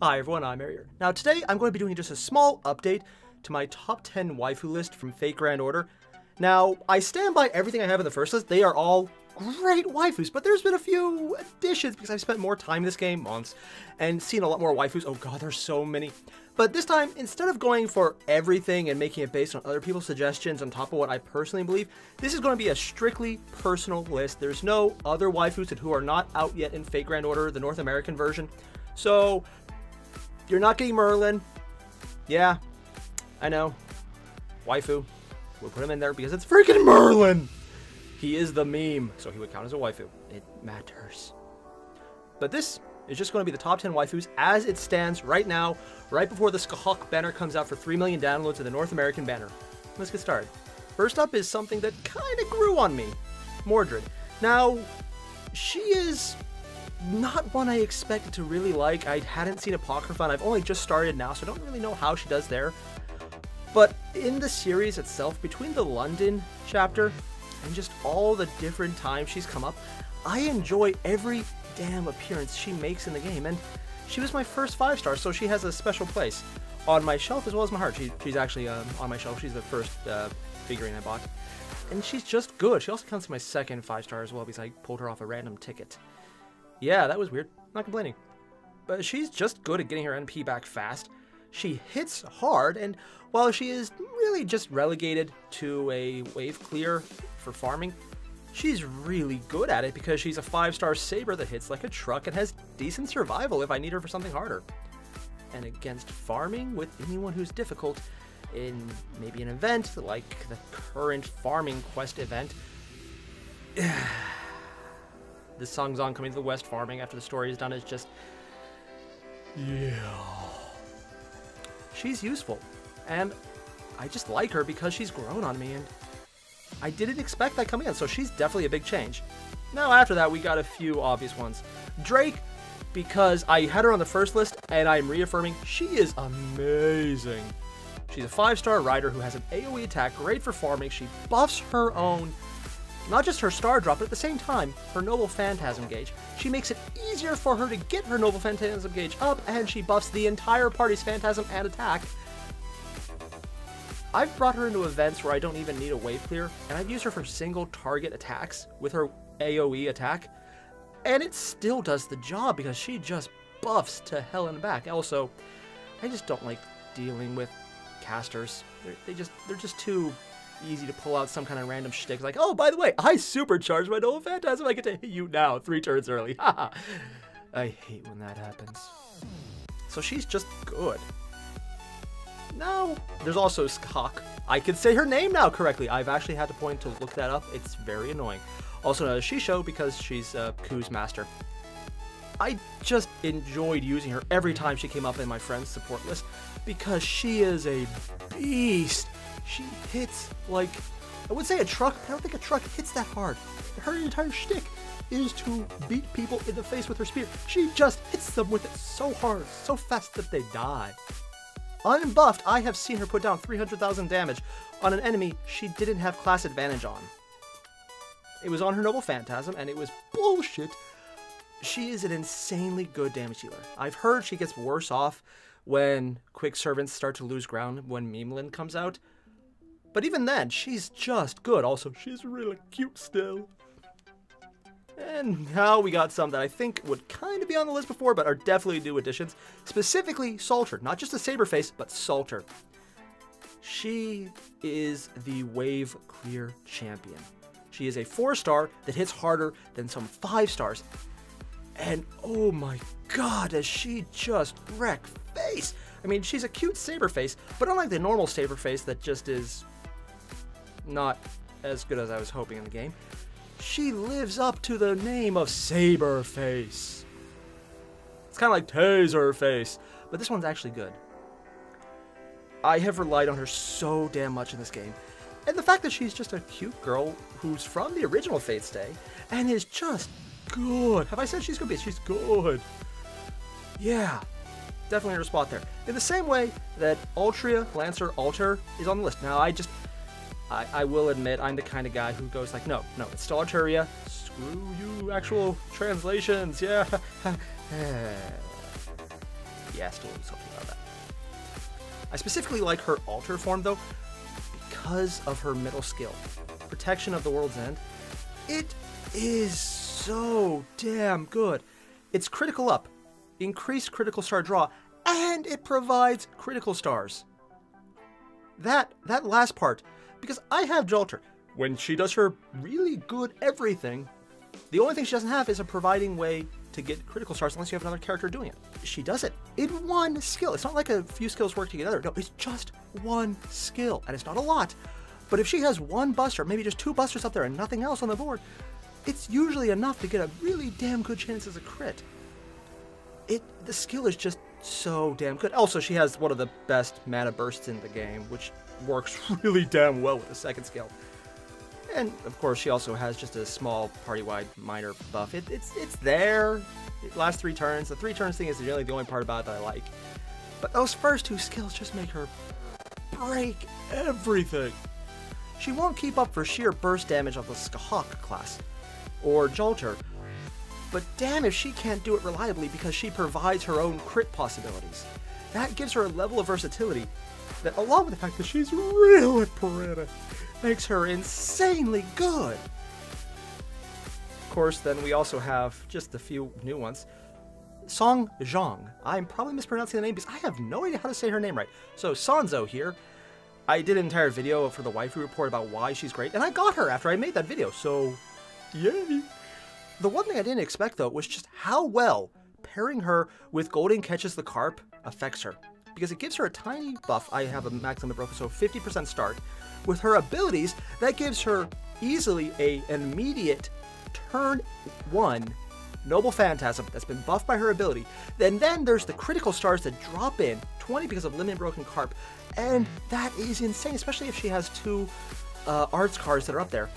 Hi everyone, I'm Airier. Now today I'm going to be doing just a small update to my top 10 waifu list from Fate Grand Order. Now, I stand by everything I have in the first list. They are all great waifus, but there's been a few additions because I've spent more time in this game, months, and seen a lot more waifus. Oh god, there's so many. But this time, instead of going for everything and making it based on other people's suggestions on top of what I personally believe, this is going to be a strictly personal list. There's no other waifus who are not out yet in Fate Grand Order, the North American version. So, you're not getting Merlin. Yeah, I know. Waifu. We'll put him in there because it's freaking Merlin! He is the meme, so he would count as a waifu. It matters. But this is just going to be the top 10 waifus as it stands right now, right before the Skahawk banner comes out for 3 million downloads in the North American banner. Let's get started. First up is something that kind of grew on me. Mordred. Now, she is not one I expected to really like. I hadn't seen Apocrypha, and I've only just started now, so I don't really know how she does there. But in the series itself, between the London chapter and just all the different times she's come up, I enjoy every damn appearance she makes in the game, and she was my first 5-star, so she has a special place on my shelf as well as my heart. She's actually on my shelf. She's the first figurine I bought, and she's just good. She also counts as my second 5-star as well because I pulled her off a random ticket. Yeah, that was weird. Not complaining. But she's just good at getting her NP back fast. She hits hard, and while she is really just relegated to a wave clear for farming, she's really good at it because she's a 5-star saber that hits like a truck and has decent survival if I need her for something harder. And against farming with anyone who's difficult in maybe an event like the current farming quest event, the Zhang coming to the west farming after the story is done is just, yeah. She's useful, and I just like her because she's grown on me, and I didn't expect that coming in, so she's definitely a big change. Now after that, we got a few obvious ones. Drake, because I had her on the first list, and I'm reaffirming, she is amazing. She's a 5-star rider who has an AoE attack, great for farming. She buffs her own, not just her star drop, but at the same time, her Noble Phantasm gauge. She makes it easier for her to get her Noble Phantasm gauge up, and she buffs the entire party's Phantasm and attack. I've brought her into events where I don't even need a wave clear, and I've used her for single target attacks with her AoE attack, and it still does the job because she just buffs to hell and back. Also, I just don't like dealing with casters. They're just too easy to pull out some kind of random shtick like, oh, by the way, I supercharged my Noble Phantasm. I get to hit you now 3 turns early. Haha. I hate when that happens. So she's just good. Now, there's also Skahawk. I can say her name now correctly. I've actually had to point to look that up. It's very annoying. Also known as Shisho because she's Ku's master. I just enjoyed using her every time she came up in my friend's support list because she is a beast. She hits like, I would say a truck, but I don't think a truck hits that hard. Her entire shtick is to beat people in the face with her spear. She just hits them with it so hard, so fast that they die. Unbuffed, I have seen her put down 300,000 damage on an enemy she didn't have class advantage on. It was on her Noble Phantasm, and it was bullshit. She is an insanely good damage dealer. I've heard she gets worse off when quick servants start to lose ground when Memelin comes out. But even then, she's just good. Also, she's really cute still. And now we got some that I think would kind of be on the list before, but are definitely new additions. Specifically, Salter. Not just a Saberface, but Salter. She is the wave clear champion. She is a 4-star that hits harder than some 5-stars. And oh my god, does she just wreck face! I mean, she's a cute Saberface, but unlike the normal Saberface that just is not as good as I was hoping in the game, she lives up to the name of Saberface. It's kind of like Taserface, but this one's actually good. I have relied on her so damn much in this game, and the fact that she's just a cute girl who's from the original Fate Stay and is just good. Have I said she's good? She's good. Yeah, definitely her spot there. In the same way that Ultria Lancer Alter is on the list. Now, I will admit, I'm the kind of guy who goes like, no, it's still Toria. Screw you, actual translations, yeah. Yes, do something about that. I specifically like her alter form, though, because of her middle skill. Protection of the World's End. It is so damn good. It's critical up, increased critical star draw, and it provides critical stars. That last part, because I have Jolter. When she does her really good everything, the only thing she doesn't have is a providing way to get critical stars unless you have another character doing it. She does it in one skill. It's not like a few skills work together. No, it's just one skill, and it's not a lot. But if she has one buster, maybe just 2 busters up there and nothing else on the board, it's usually enough to get a really damn good chance as a crit. The skill is just so damn good. Also, she has one of the best mana bursts in the game, which works really damn well with the second skill. And, of course, she also has just a small party-wide minor buff. It's there. It lasts 3 turns. The 3 turns thing is really the only part about it that I like. But those first 2 skills just make her break everything. She won't keep up for sheer burst damage of the Skahawk class, or Jolter, but damn if she can't do it reliably because she provides her own crit possibilities. That gives her a level of versatility that, along with the fact that she's real at Piranha, makes her insanely good. Of course, then we also have just a few new ones. Zhang. I'm probably mispronouncing the name because I have no idea how to say her name right. So Sanzo here. I did an entire video for the waifu report about why she's great, and I got her after I made that video, so yay! The one thing I didn't expect, though, was just how well pairing her with Golden Catches the Carp affects her. Because it gives her a tiny buff. I have a max limit broken, so 50% start. With her abilities, that gives her easily an immediate turn 1 Noble Phantasm that's been buffed by her ability. Then there's the critical stars that drop in, 20 because of Limit Broken Carp. And that is insane, especially if she has 2 arts cards that are up there.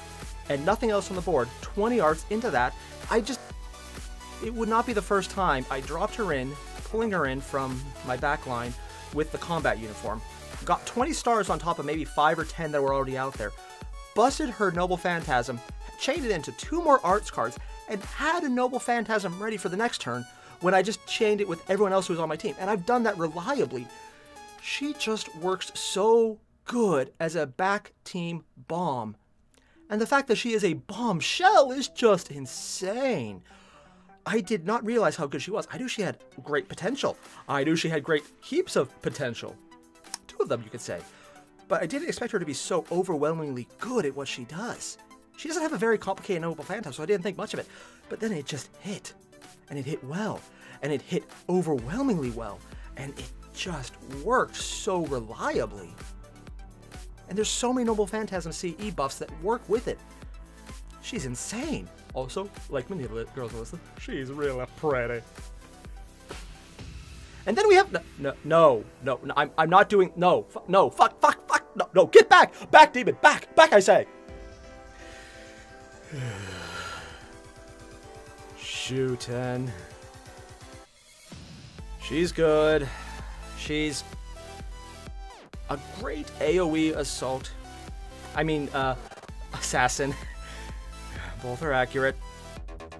And nothing else on the board. 20 arts into that. It would not be the first time I dropped her in, pulling her in from my back line with the combat uniform. Got 20 stars on top of maybe 5 or 10 that were already out there. Busted her Noble Phantasm, chained it into 2 more arts cards, and had a Noble Phantasm ready for the next turn when I just chained it with everyone else who was on my team. And I've done that reliably. She just works so good as a back team bomb. And the fact that she is a bombshell is just insane. I did not realize how good she was. I knew she had great potential. I knew she had great heaps of potential. 2 of them, you could say. But I didn't expect her to be so overwhelmingly good at what she does. She doesn't have a very complicated Noble Phantasm, so I didn't think much of it. But then it just hit. And it hit well. And it hit overwhelmingly well. And it just worked so reliably. And there's so many Noble Phantasm CE buffs that work with it. She's insane. Also, like many girls listen, she's really pretty. And then we have no, I'm not doing fuck, no, get back, demon, back, I say. Shootin'. She's good. She's a great AoE assault. I mean, assassin. Both are accurate.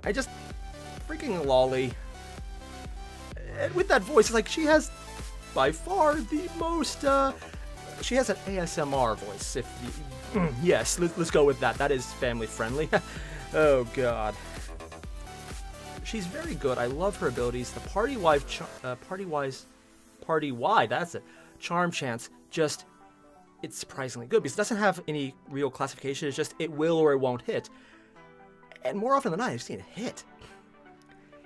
I just freaking lolly. And with that voice, it's like she has by far the most. She has an ASMR voice. If you, yes, let's go with that. That is family friendly. Oh God. She's very good. I love her abilities. The party-wide, that's it. Charm Chance, just, it's surprisingly good because it doesn't have any real classification. It's just it will or it won't hit. And more often than not, I've seen it hit.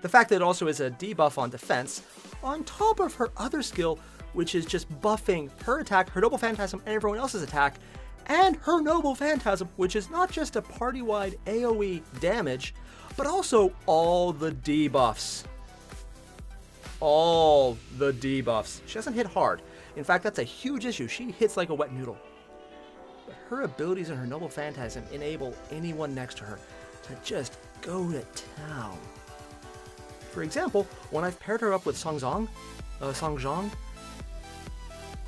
The fact that it also is a debuff on defense, on top of her other skill, which is just buffing her attack, her Noble Phantasm, and everyone else's attack, and her Noble Phantasm, which is not just a party-wide AoE damage, but also all the debuffs. All the debuffs. She doesn't hit hard. In fact, that's a huge issue. She hits like a wet noodle. But her abilities and her Noble Phantasm enable anyone next to her to just go to town. For example, when I've paired her up with Zhang,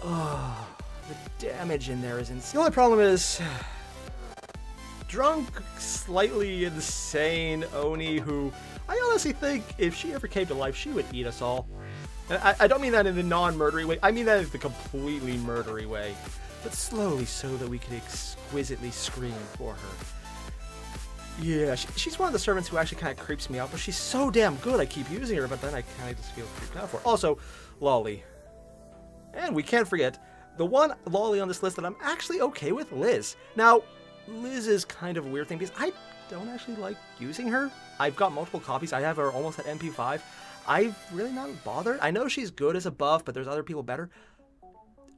the damage in there is insane. The only problem is drunk, slightly insane Oni who I honestly think if she ever came to life, she would eat us all. And I don't mean that in the non-murdery way. I mean that in the completely murdery way. But slowly so that we could exquisitely scream for her. Yeah, she's one of the servants who actually kind of creeps me out, but she's so damn good I keep using her, but then I kind of just feel creeped out for her. Also, Lolly. And we can't forget the one Lolly on this list that I'm actually okay with, Liz. Now, Liz is kind of a weird thing because I don't actually like using her. I've got multiple copies. I have her almost at MP5. I've really not bothered. I know she's good as a buff, but there's other people better.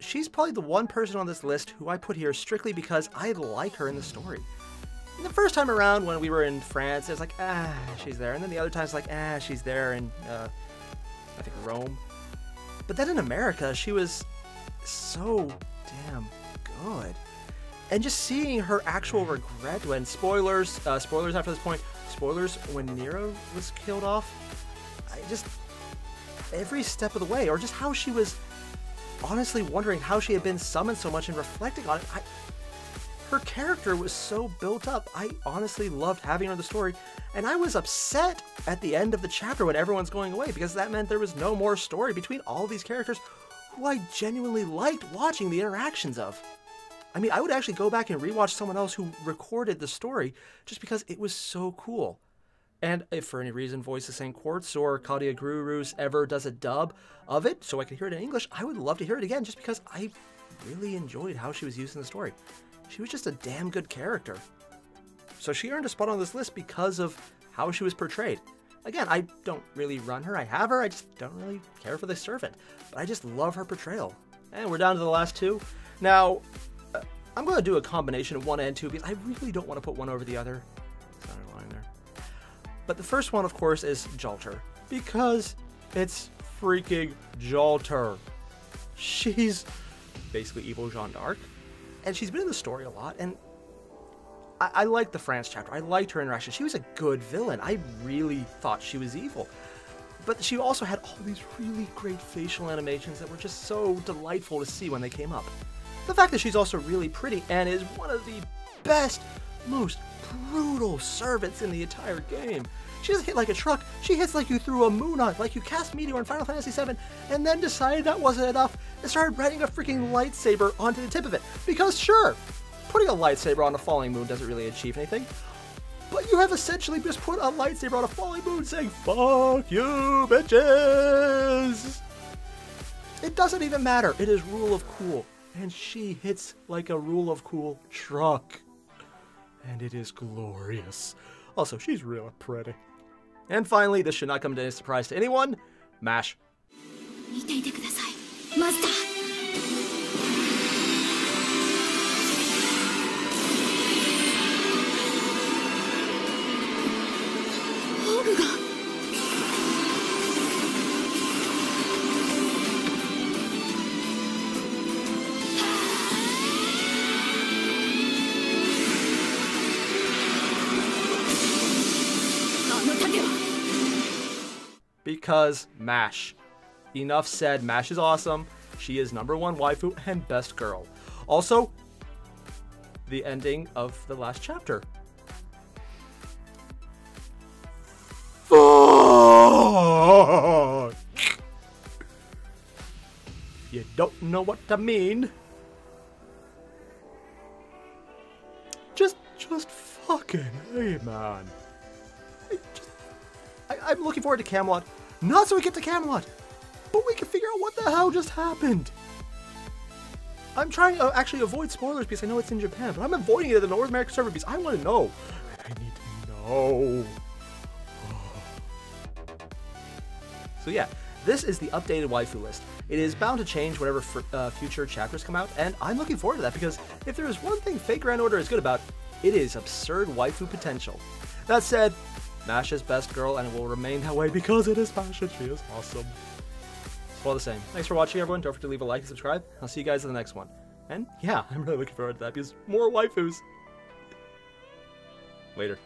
She's probably the one person on this list who I put here strictly because I like her in the story. And the first time around when we were in France, it was like, she's there. And then the other times, like, she's there in, I think, Rome. But then in America, she was so damn good. And just seeing her actual regret when, spoilers after this point, spoilers when Nero was killed off, every step of the way, or just how she was honestly wondering how she had been summoned so much and reflecting on it. Her character was so built up. I honestly loved having her in the story, and I was upset at the end of the chapter when everyone's going away because that meant there was no more story between all these characters who I genuinely liked watching the interactions of. I mean, I would actually go back and rewatch someone else who recorded the story just because it was so cool. And if for any reason Voice of St. Quartz or Claudia Gurus ever does a dub of it so I can hear it in English, I would love to hear it again just because I really enjoyed how she was used in the story. She was just a damn good character. So she earned a spot on this list because of how she was portrayed. Again, I don't really run her. I have her. I just don't really care for the servant. But I just love her portrayal. And we're down to the last two. Now, I'm going to do a combination of 1 and 2 because I really don't want to put one over the other. It's not a line there. But the first one, of course, is Jalter. Because it's freaking Jalter. She's basically evil Jeanne d'Arc. And she's been in the story a lot. And I liked the France chapter. I liked her interaction. She was a good villain. I really thought she was evil. But she also had all these really great facial animations that were just so delightful to see when they came up. The fact that she's also really pretty and is one of the best, most brutal servants in the entire game. She doesn't hit like a truck. She hits like you threw a moon on, like you cast Meteor in Final Fantasy VII, and then decided that wasn't enough and started riding a freaking lightsaber onto the tip of it. Because sure, putting a lightsaber on a falling moon doesn't really achieve anything, but you have essentially just put a lightsaber on a falling moon saying, "Fuck you, bitches!" It doesn't even matter. It is rule of cool. And she hits like a rule of cool truck. And it is glorious. Also, she's really pretty. And finally, this should not come as a surprise to anyone, MASH. Because MASH. Enough said, MASH is awesome. She is #1 waifu and best girl. Also, the ending of the last chapter. Fuck! You don't know what I mean. Just fucking hey, man. I'm looking forward to Camelot. Not so we get to Camelot, but we can figure out what the hell just happened. I'm trying to actually avoid spoilers because I know it's in Japan, but I'm avoiding it in the North American server because I want to know. I need to know. So yeah, this is the updated waifu list. It is bound to change whenever future chapters come out, and I'm looking forward to that because if there is one thing Fate Grand Order is good about, it is absurd waifu potential. That said, MASH is best girl, and it will remain that way because it is MASH and she is awesome. It's all the same. Thanks for watching, everyone. Don't forget to leave a like and subscribe. I'll see you guys in the next one. And yeah, I'm really looking forward to that because more waifus. Later.